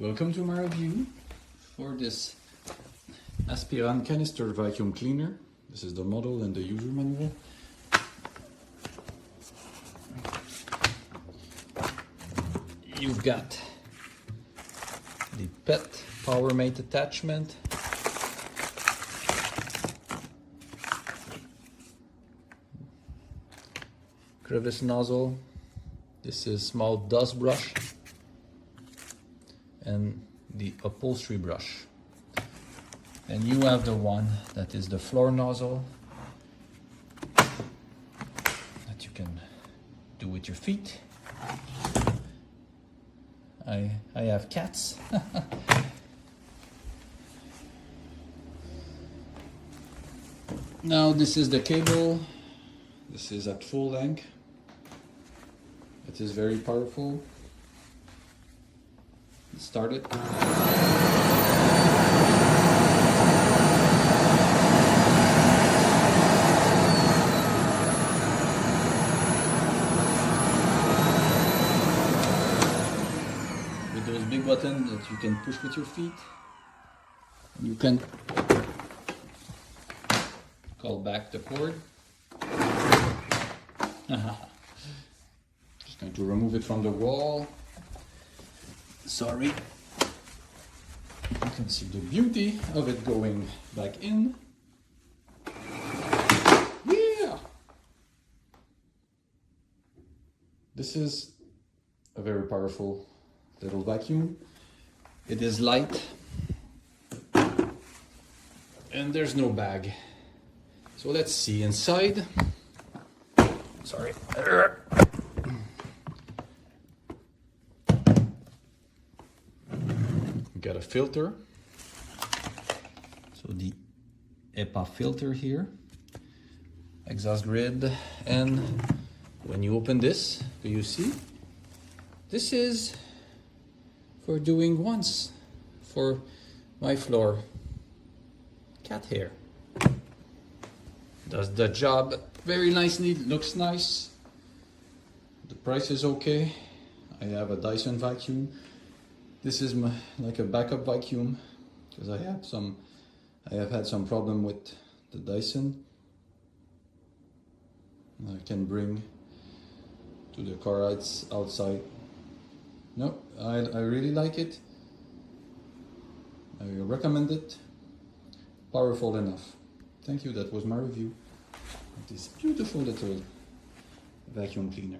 Welcome to my review for this Aspiron Canister vacuum cleaner. This is the model and the user manual. You've got the PET power mate attachment, crevice nozzle. This is small dust brush and the upholstery brush. And you have the one that is the floor nozzle that you can do with your feet. I have cats. Now this is the cable. This is at full length. It is very powerful. Let's start it. With those big buttons that you can push with your feet, you can call back the cord. Just going to remove it from the wall. Sorry. You can see the beauty of it going back in. Yeah! This is a very powerful little vacuum. It is light and there's no bag. So let's see inside. Sorry. Got a filter. So the HEPA filter here, exhaust grid, and when you open this, do you see? This is for doing once for my floor. Cat hair. Does the job very nicely, looks nice. The price is okay. I have a Dyson vacuum. This is like a backup vacuum because I have had some problem with the Dyson. I can bring to the car outside. No, I really like it. I recommend it. Powerful enough. Thank you, that was my review of this beautiful little vacuum cleaner.